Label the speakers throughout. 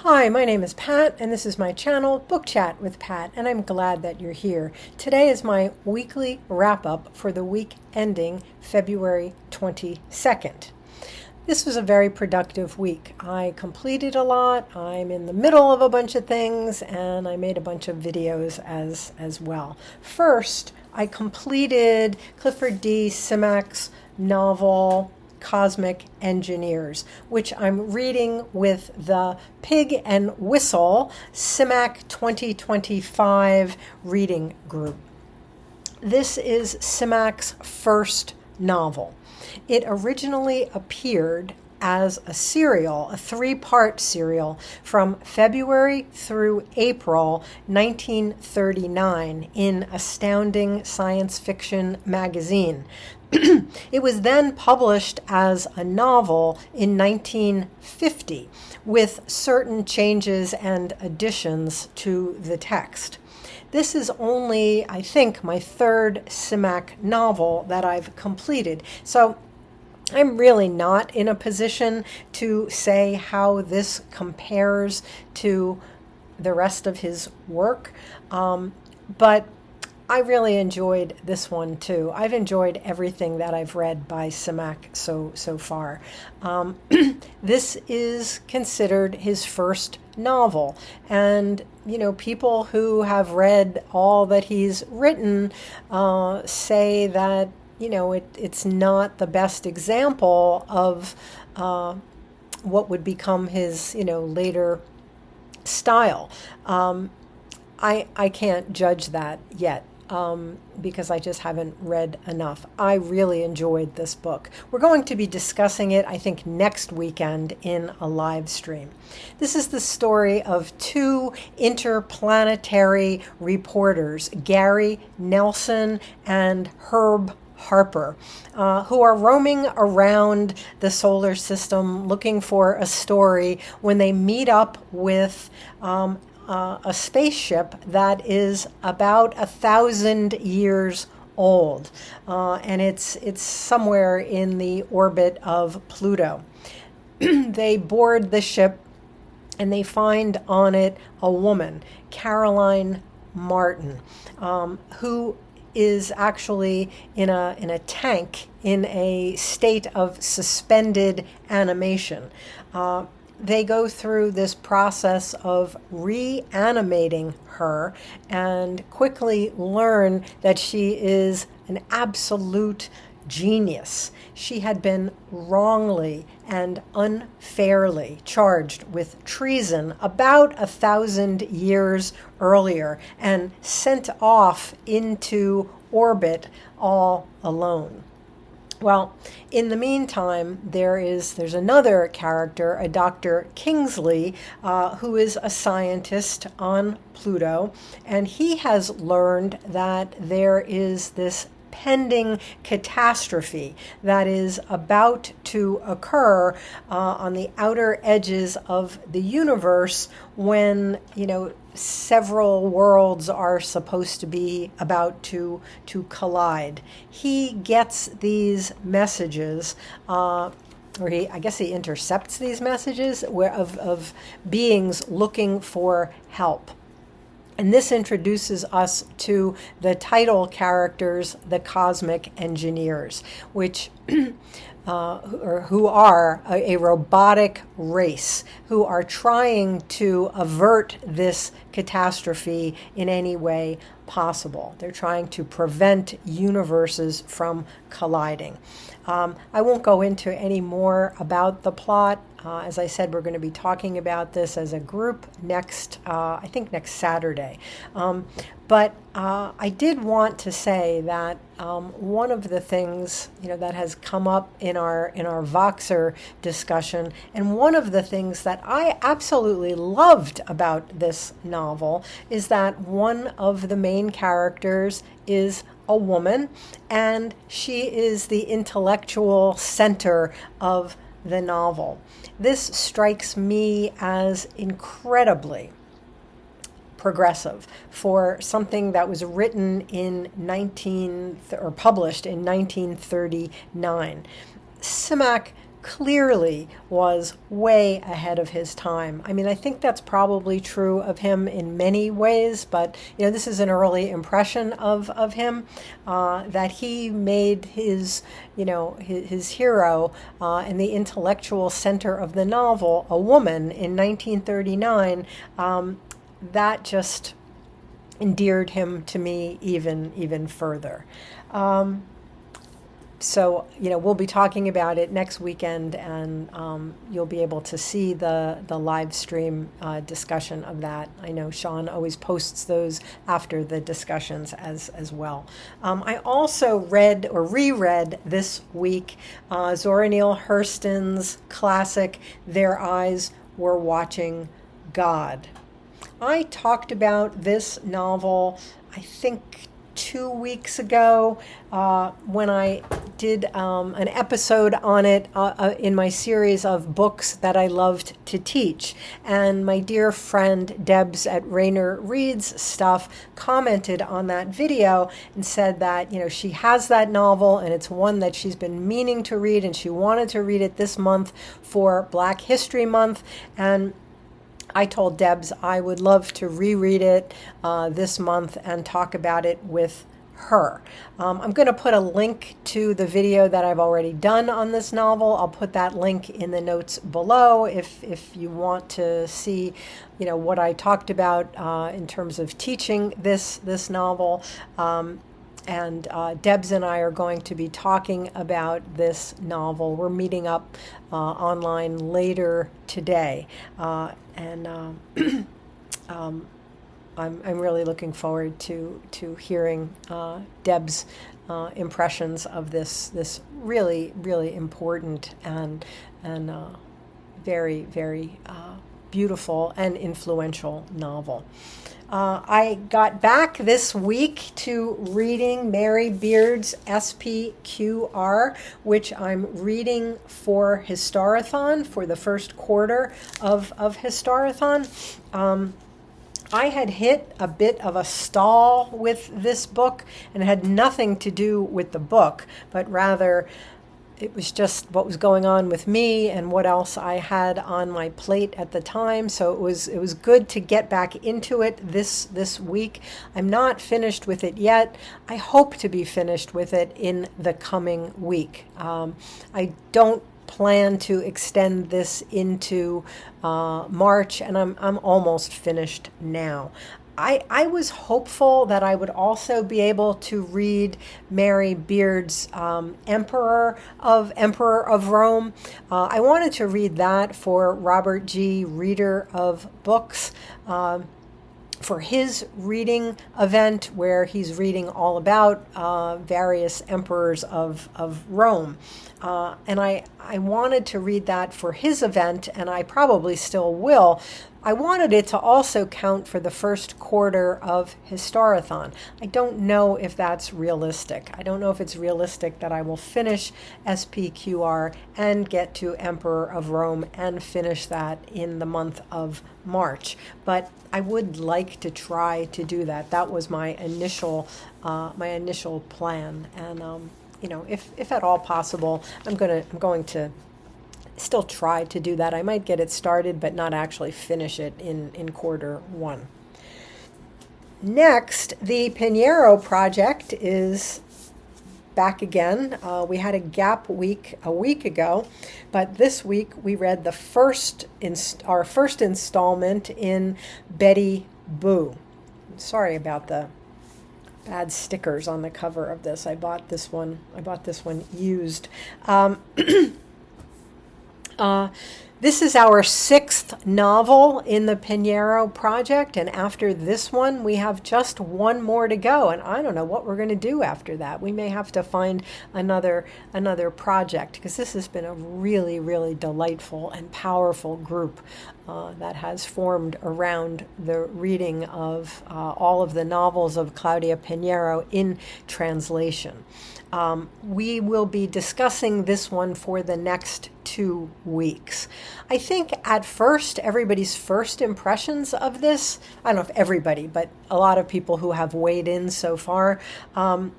Speaker 1: Hi, my name is Pat, and this is my channel, Book Chat with Pat, and I'm glad that you're here. Today is my weekly wrap-up for the week ending February 22nd. This was a very productive week. I completed a lot, I'm in the middle of a bunch of things, and I made a bunch of videos as well. First, I completed Clifford D. Simak's novel, Cosmic Engineers, which I'm reading with the Pig and Whistle Simak 2025 reading group. This is Simak's first novel. It originally appeared as a serial, a three-part serial from February through April 1939 in Astounding Science Fiction magazine. It was then published as a novel in 1950 with certain changes and additions to the text. This is only, I think, my third Simak novel that I've completed. So I'm really not in a position to say how this compares to the rest of his work, but I really enjoyed this one too. I've enjoyed everything that I've read by Simak so far. This is considered his first novel, and people who have read all that he's written say that it's not the best example of what would become his later style. I can't judge that yet. Because I just haven't read enough. I really enjoyed this book. We're going to be discussing it, I think, next weekend in a live stream. This is the story of two interplanetary reporters, Gary Nelson and Herb Harper, who are roaming around the solar system looking for a story when they meet up with a spaceship that is about 1,000 years old, and it's somewhere in the orbit of Pluto. They board the ship, and they find on it a woman, Caroline Martin, who is actually in a tank in a state of suspended animation. They go through this process of reanimating her and quickly learn that she is an absolute genius. She had been wrongly and unfairly charged with treason about 1,000 years earlier and sent off into orbit all alone. Well, in the meantime, there's another character, a Dr. Kingsley, who is a scientist on Pluto, and he has learned that there is this pending catastrophe that is about to occur on the outer edges of the universe when, several worlds are supposed to be about to collide. He gets these messages, I guess he intercepts these messages of beings looking for help. And this introduces us to the title characters, the Cosmic Engineers, which who are a robotic race who are trying to avert this catastrophe in any way possible. They're trying to prevent universes from colliding. I won't go into any more about the plot. As I said, we're going to be talking about this as a group next Saturday. But I did want to say that one of the things that has come up in our Voxer discussion, and one of the things that I absolutely loved about this novel, is that one of the main characters is a woman, and she is the intellectual center of the novel. This strikes me as incredibly progressive for something that was written in published in 1939. Simak clearly was way ahead of his time. I mean, I think that's probably true of him in many ways, but this is an early impression of him, that he made his hero and the intellectual center of the novel a woman in 1939. That just endeared him to me even further. So, we'll be talking about it next weekend, and you'll be able to see the live stream discussion of that. I know Sean always posts those after the discussions as well. I also read or reread this week Zora Neale Hurston's classic, Their Eyes Were Watching God. I talked about this novel, I think, 2 weeks ago when I did an episode on it in my series of books that I loved to teach. And my dear friend Debs at Rainer Reads Stuff commented on that video and said that, she has that novel and it's one that she's been meaning to read, and she wanted to read it this month for Black History Month. And I told Debs I would love to reread it this month and talk about it with her. I'm going to put a link to the video that I've already done on this novel. I'll put that link in the notes below if you want to see, what I talked about in terms of teaching this novel. And Debs and I are going to be talking about this novel. We're meeting up online later today. I'm really looking forward to hearing Deb's impressions of this really, really important and very, very beautiful and influential novel. I got back this week to reading Mary Beard's SPQR, which I'm reading for Historathon, for the first quarter of Historathon. I had hit a bit of a stall with this book, and it had nothing to do with the book, but rather it was just what was going on with me and what else I had on my plate at the time. So it was good to get back into it this week. I'm not finished with it yet. I hope to be finished with it in the coming week. I don't plan to extend this into March, and I'm almost finished now. I was hopeful that I would also be able to read Mary Beard's Emperor of Rome. I wanted to read that for Robert G. Reader of Books, for his reading event where he's reading all about various emperors of Rome. And I wanted to read that for his event, and I probably still will. I wanted it to also count for the first quarter of Historathon. I don't know if that's realistic. I don't know if it's realistic that I will finish SPQR and get to Emperor of Rome and finish that in the month of March. But I would like to try to do that. That was my initial plan. And if at all possible, I'm going to still try to do that. I might get it started, but not actually finish it in quarter one. Next, the Pineiro Project is back again. We had a gap week a week ago, but this week we read our first installment in Betty Boo. Sorry about the bad stickers on the cover of this. I bought this one used. This is our 6th novel in the Pineiro Project, and after this one, we have just one more to go, and I don't know what we're going to do after that. We may have to find another project, because this has been a really, really delightful and powerful group that has formed around the reading of all of the novels of Claudia Pineiro in translation. We will be discussing this one for the next 2 weeks. I think at first, everybody's first impressions of this, I don't know if everybody, but a lot of people who have weighed in so far, I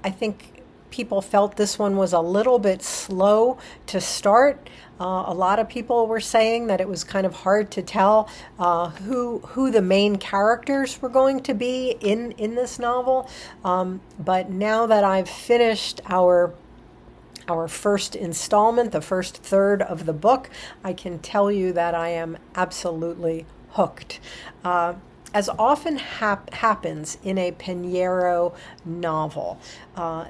Speaker 1: think people felt this one was a little bit slow to start. A lot of people were saying that it was kind of hard to tell who the main characters were going to be in this novel. But now that I've finished our first installment, the first third of the book, I can tell you that I am absolutely hooked. As often happens in a Pineiro novel,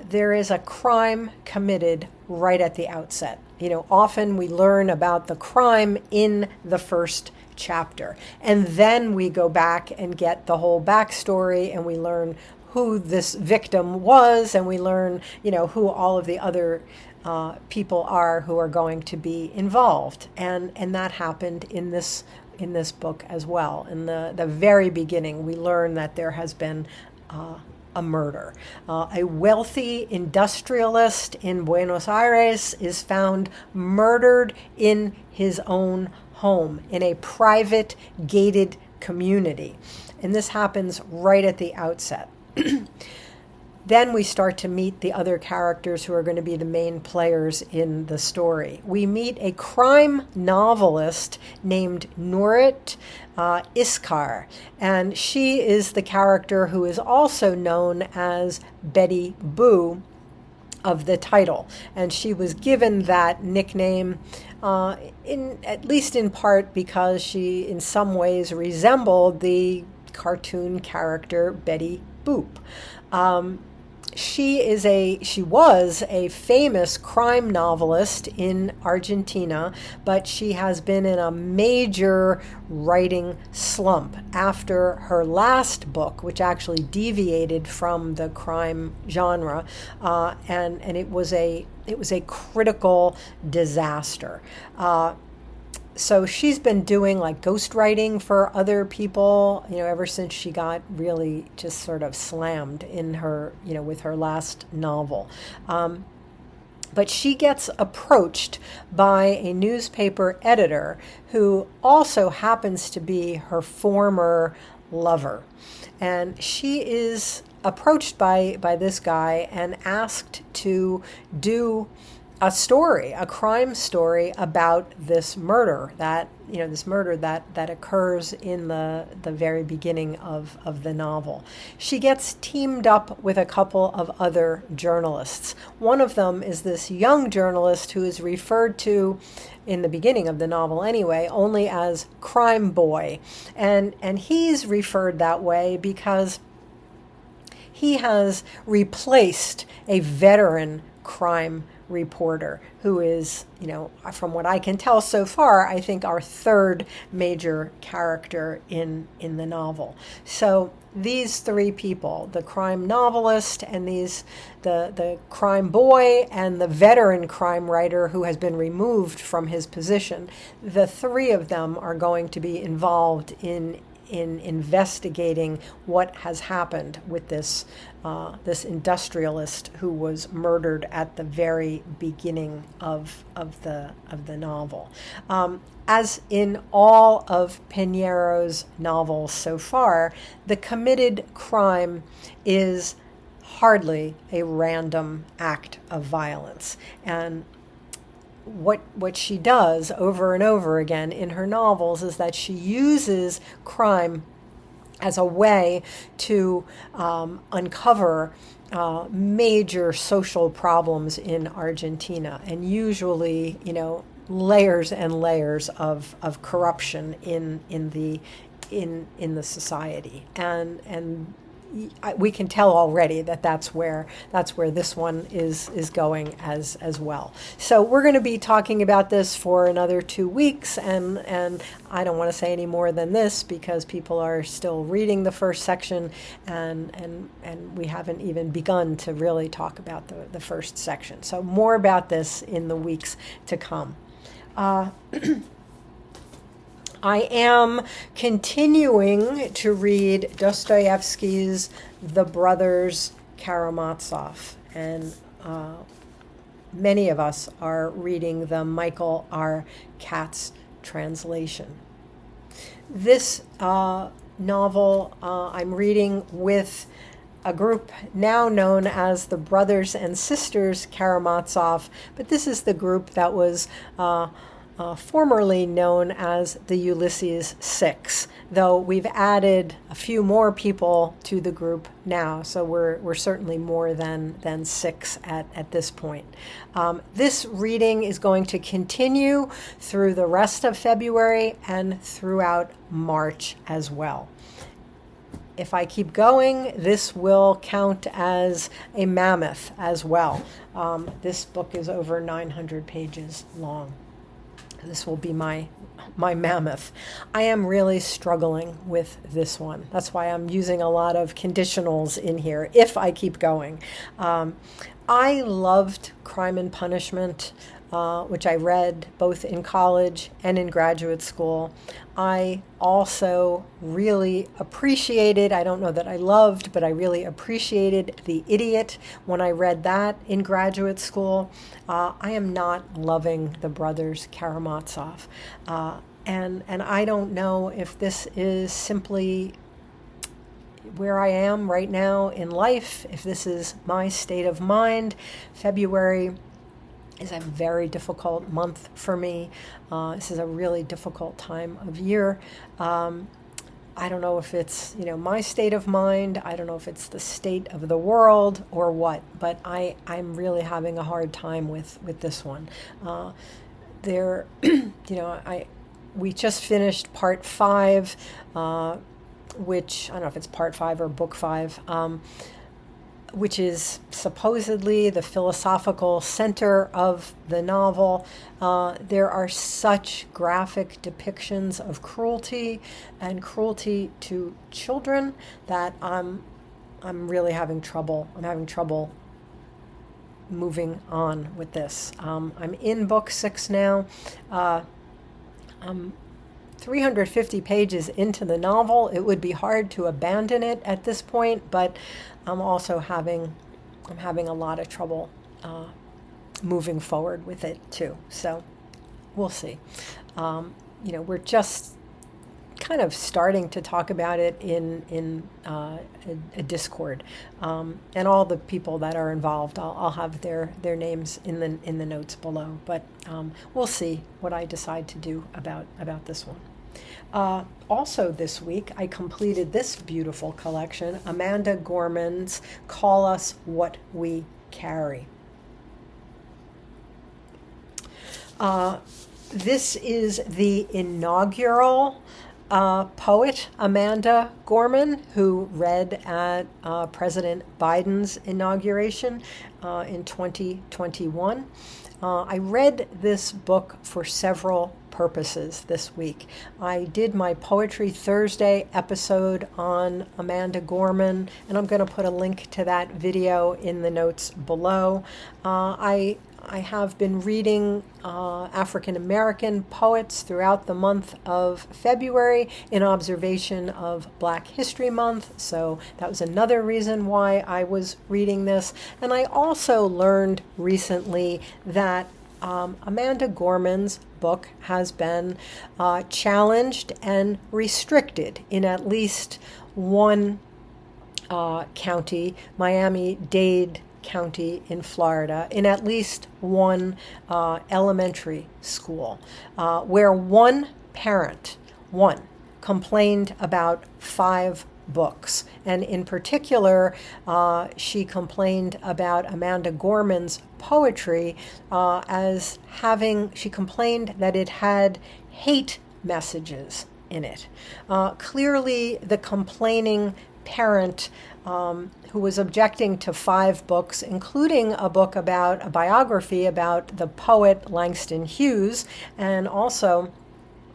Speaker 1: there is a crime committed right at the outset. Often we learn about the crime in the first chapter, and then we go back and get the whole backstory, and we learn who this victim was, and we learn, who all of the other people are who are going to be involved, and that happened in this book as well. In the very beginning, we learn that there has been a murder. A wealthy industrialist in Buenos Aires is found murdered in his own home in a private gated community. And this happens right at the outset. Then we start to meet the other characters who are going to be the main players in the story. We meet a crime novelist named Nurit Iskar, and she is the character who is also known as Betty Boo of the title. And she was given that nickname at least in part because she in some ways resembled cartoon character Betty Boop. She was a famous crime novelist in Argentina, but she has been in a major writing slump after her last book, which actually deviated from the crime genre, and it was a critical disaster. So she's been doing like ghostwriting for other people, ever since she got really just sort of slammed in her, with her last novel. But she gets approached by a newspaper editor who also happens to be her former lover. And she is approached by this guy and asked to do a crime story about this murder that occurs in the very beginning of the novel. She gets teamed up with a couple of other journalists. One of them is this young journalist who is referred to in the beginning of the novel anyway, only as Crime Boy. And he's referred that way because he has replaced a veteran crime reporter who is, from what I can tell so far, I think our third major character in the novel. So these three people, the crime novelist and the crime boy and the veteran crime writer who has been removed from his position, the three of them are going to be involved in investigating what has happened with this industrialist who was murdered at the very beginning of the novel. As in all of Pineiro's novels so far, the committed crime is hardly a random act of violence. And what she does over and over again in her novels is that she uses crime as a way to uncover major social problems in Argentina, and usually, layers and layers of corruption in the society, and we can tell already that that's where this one is going as well. So we're going to be talking about this for another 2 weeks, and I don't want to say any more than this because people are still reading the first section, and we haven't even begun to really talk about the first section. So more about this in the weeks to come. I am continuing to read Dostoevsky's The Brothers Karamazov, and many of us are reading the Michael R. Katz translation. This novel I'm reading with a group now known as the Brothers and Sisters Karamazov, but this is the group that was formerly known as the Ulysses Six, though we've added a few more people to the group now, so we're certainly more than six at this point. This reading is going to continue through the rest of February and throughout March as well. If I keep going, this will count as a mammoth as well. This book is over 900 pages long. This will be my mammoth. I am really struggling with this one. That's why I'm using a lot of conditionals in here, if I keep going. I loved Crime and Punishment, which I read both in college and in graduate school. I also really appreciated, I don't know that I loved, but I really appreciated The Idiot when I read that in graduate school. I am not loving the Brothers Karamazov. And I don't know if this is simply where I am right now in life, if this is my state of mind. February is a very difficult month for me. This is a really difficult time of year. I don't know if it's, my state of mind. I don't know if it's the state of the world or what, but I'm really having a hard time with this one. We just finished part 5, which, I don't know if it's part 5 or book 5, which is supposedly the philosophical center of the novel. There are such graphic depictions of cruelty and cruelty to children that I'm really having trouble. I'm having trouble moving on with this. I'm in book 6 now. I'm 350 pages into the novel. It would be hard to abandon it at this point, but I'm also having a lot of trouble moving forward with it too. So we'll see. We're just kind of starting to talk about it in a Discord, and all the people that are involved. I'll have their names in the notes below. But we'll see what I decide to do about this one. Also this week, I completed this beautiful collection, Amanda Gorman's Call Us What We Carry. This is the inaugural poet, Amanda Gorman, who read at President Biden's inauguration in 2021. I read this book for several purposes this week. I did my Poetry Thursday episode on Amanda Gorman, and I'm going to put a link to that video in the notes below. I have been reading African American poets throughout the month of February in observation of Black History Month, so that was another reason why I was reading this. And I also learned recently that Amanda Gorman's book has been challenged and restricted in at least one county, Miami-Dade County in Florida, in at least one elementary school, where one parent complained about 5 books. And in particular, she complained about Amanda Gorman's poetry she complained that it had hate messages in it. Clearly, the complaining parent who was objecting to 5 books, including a biography about the poet Langston Hughes, and also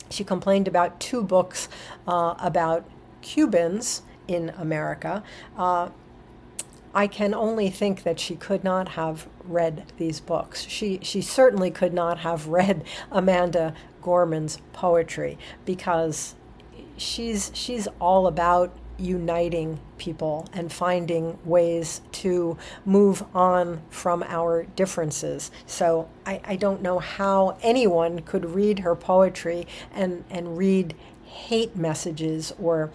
Speaker 1: she complained about 2 books about Cubans in America. I can only think that she could not have read these books. She certainly could not have read Amanda Gorman's poetry, because she's all about uniting people and finding ways to move on from our differences. So I don't know how anyone could read her poetry and read hate messages or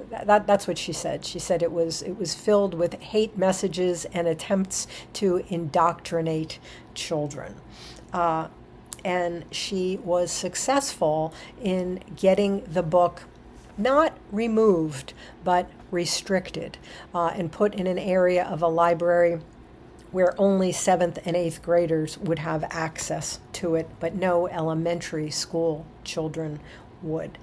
Speaker 1: that's what she said. She said it was filled with hate messages and attempts to indoctrinate children. And she was successful in getting the book not removed, but restricted, and put in an area of a library where only 7th and 8th graders would have access to it, but no elementary school children would.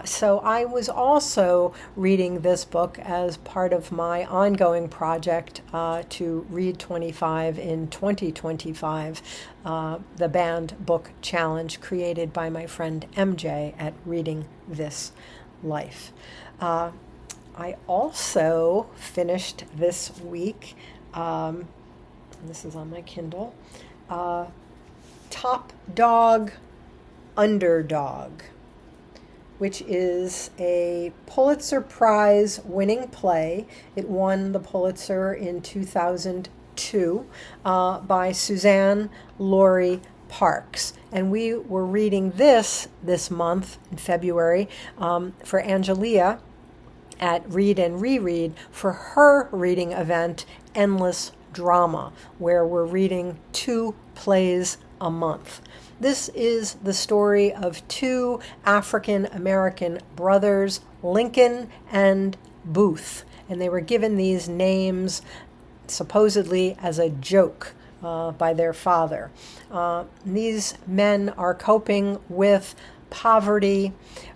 Speaker 1: So I was also reading this book as part of my ongoing project to read 25 in 2025, the banned book challenge created by my friend MJ at Reading This Life. I also finished this week, this is on my Kindle, Topdog, Underdog, which is a Pulitzer Prize winning play. It won the Pulitzer in 2002 by Suzan-Lori Parks. And we were reading this month in February for Angelia at Read and Reread for her reading event, Endless Drama, where we're reading 2 plays a month. This is the story of 2 African American brothers, Lincoln and Booth, and they were given these names supposedly as a joke by their father. These men are coping with poverty,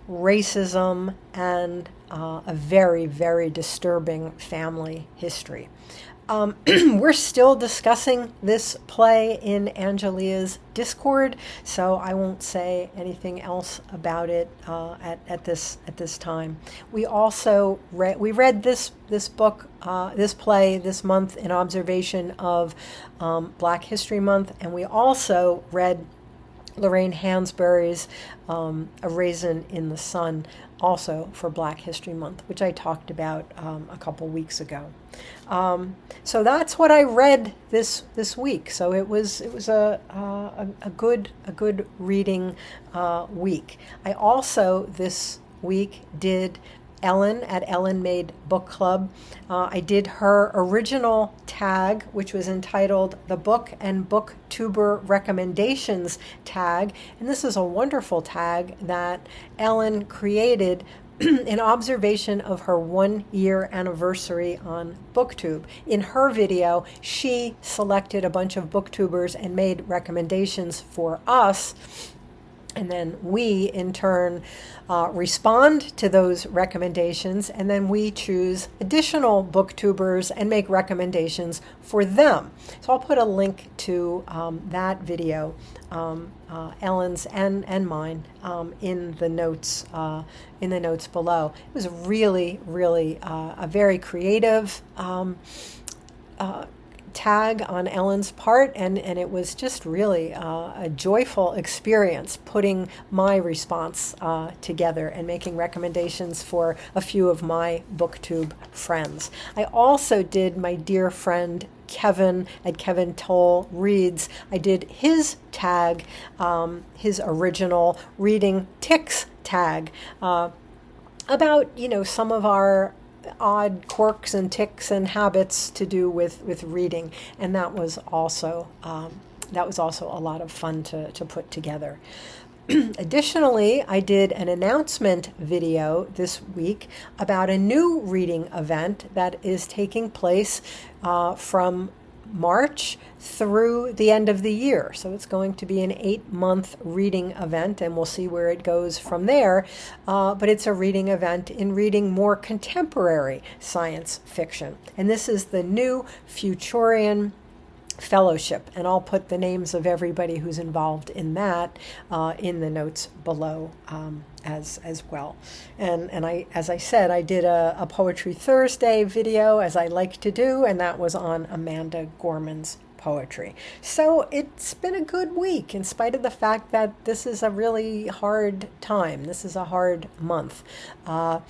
Speaker 1: racism, and a very, very disturbing family history. We're still discussing this play in Angelia's Discord, so I won't say anything else about it at this time. We also read this book, this play this month in observation of Black History Month, and we also read Lorraine Hansberry's A Raisin in the Sun, also for Black History Month, which I talked about a couple weeks ago. So that's what I read this week. So it was a good reading week. I also this week did Ellen at Ellen Made Book Club. I did her original tag, which was entitled the Book and Booktuber Recommendations tag. And this is a wonderful tag that Ellen created in observation of her 1-year anniversary on BookTube. In her video, she selected a bunch of booktubers and made recommendations for us. And then we, in turn, respond to those recommendations, and then we choose additional booktubers and make recommendations for them. So I'll put a link to that video, Ellen's and mine, in the notes below. It was really, really a very creative tag on Ellen's part, and it was just really a joyful experience putting my response together and making recommendations for a few of my BookTube friends. I also did my dear friend Kevin at Kevin Toll Reads. I did his tag, his original Reading Ticks tag, about some of our odd quirks and ticks and habits to do with reading, and that was also a lot of fun to put together. Additionally, I did an announcement video this week about a new reading event that is taking place from March through the end of the year. So it's going to be an 8-month reading event, and we'll see where it goes from there. But it's a reading event in reading more contemporary science fiction. And this is the new Futurian Fellowship, and I'll put the names of everybody who's involved in that in the notes below as well. And I, as I said, I did a Poetry Thursday video, as I like to do, and that was on Amanda Gorman's poetry. So it's been a good week, in spite of the fact that this is a really hard time. This is a hard month. I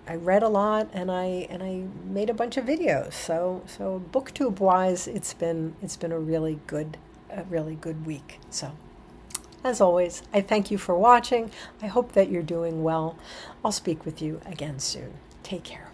Speaker 1: read a lot, and I made a bunch of videos. So BookTube wise, it's been a really good week. So As always, I thank you for watching. I hope that you're doing well. I'll speak with you again soon. Take care.